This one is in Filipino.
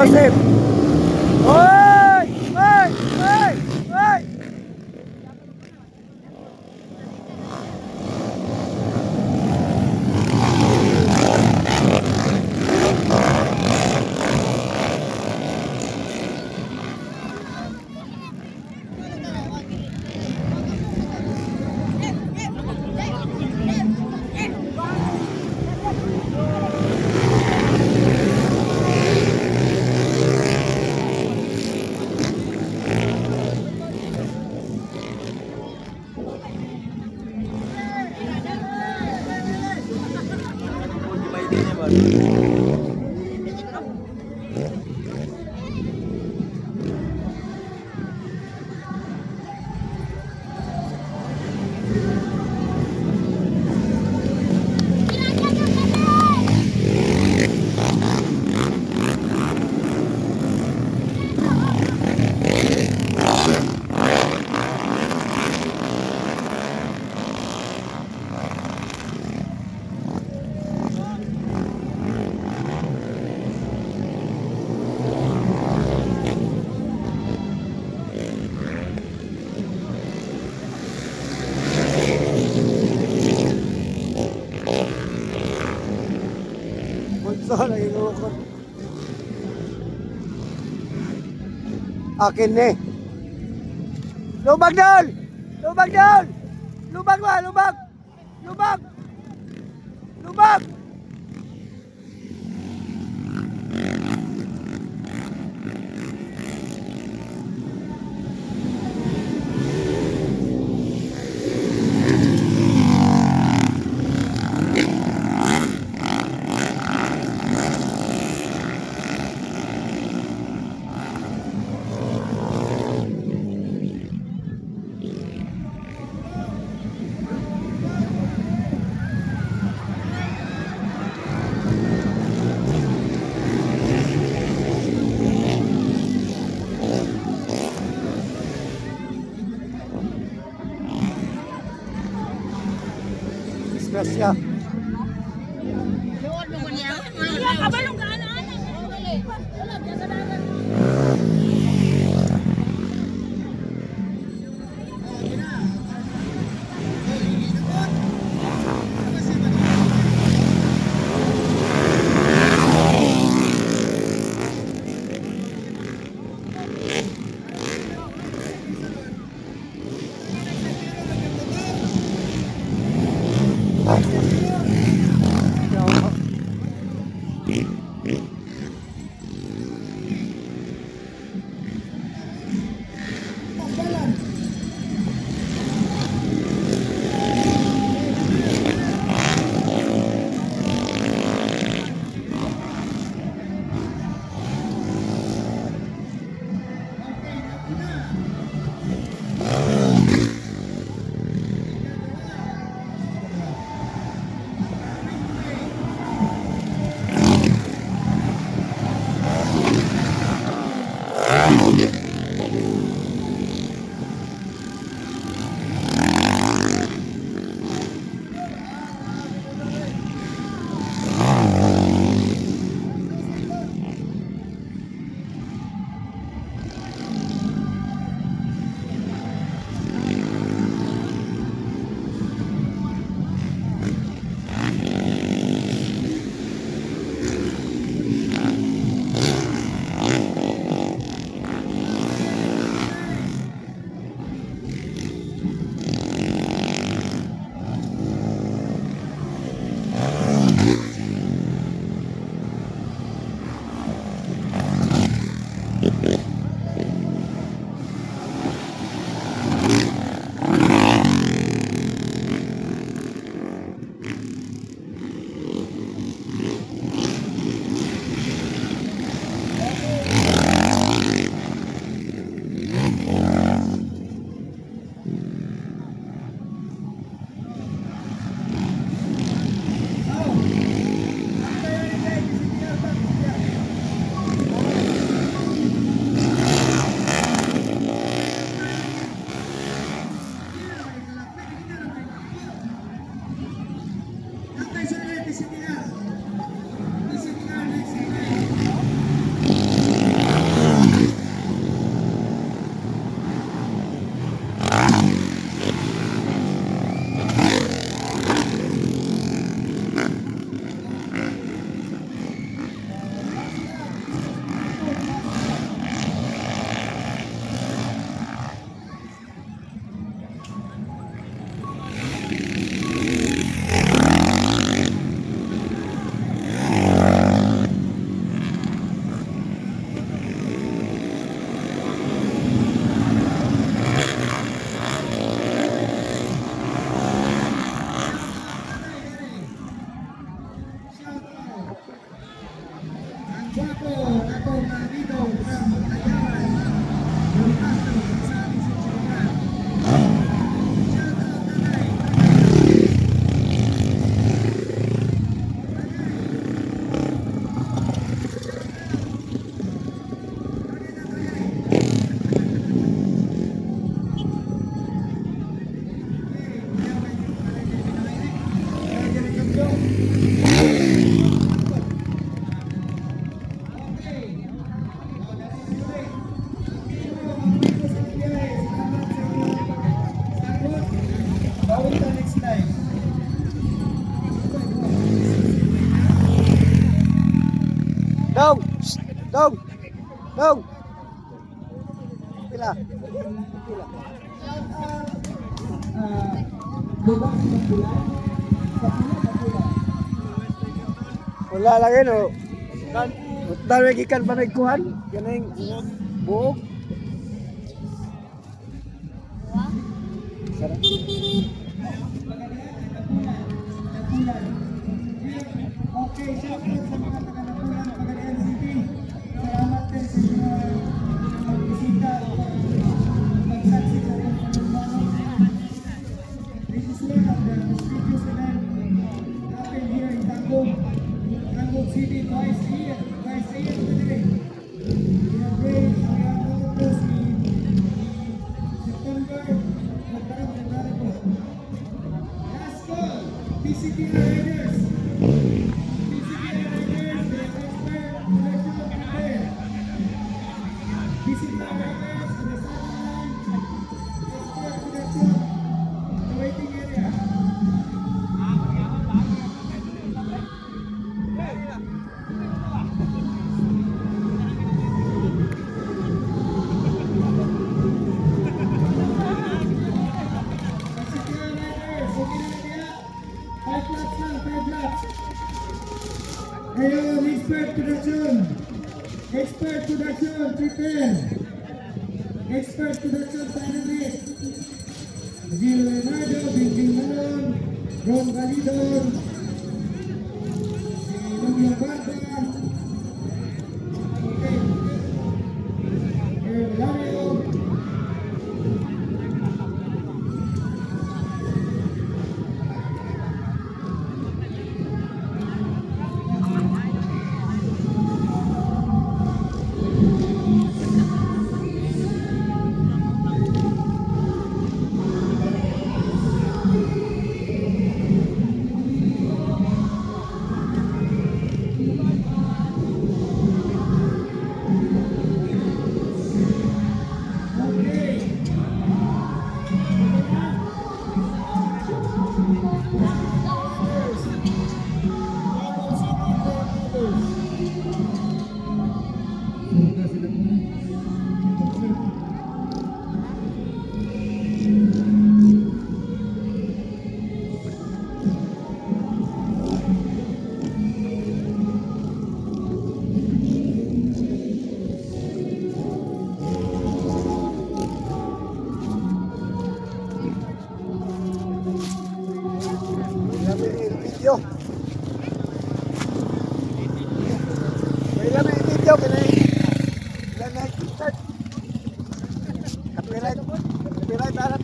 Joseph! Hoy! Hoy! Hoy! Hoy! Bunso, nagingukot. Akin eh. Lubag doon! Lubag doon! Lubag ba? Lubag! Lubag! Lubag! Disgrasya. Iya, kabalong ka ana-ana. Wala, biasa dagat. Dong! Shh! Dong! Dong! Pila? Pila? Wala lang yun, oh. Dahil ikan pa nagkuhan. Yan na yung buhok. Sarap. Okay, shoutout sa mga taga-Napulan, Cagayan City. Salamat din sa mga pagbisita o pagsaksi sa iyong panumbano. This is one of the prestigious event happened here in Tagum City twice a year today. We are praying, we are all in September, magkaroon February po. Last call, PCTR Raiders. Ngayon, expert production, prepare. Expert production, dynamic. Gil Leonardo, Bingjing Malon, Ron Galidon, si Romeo Barba, okay. Lario, Video. May lamang yung video. Kailangan start. Copyright. Copyright harap.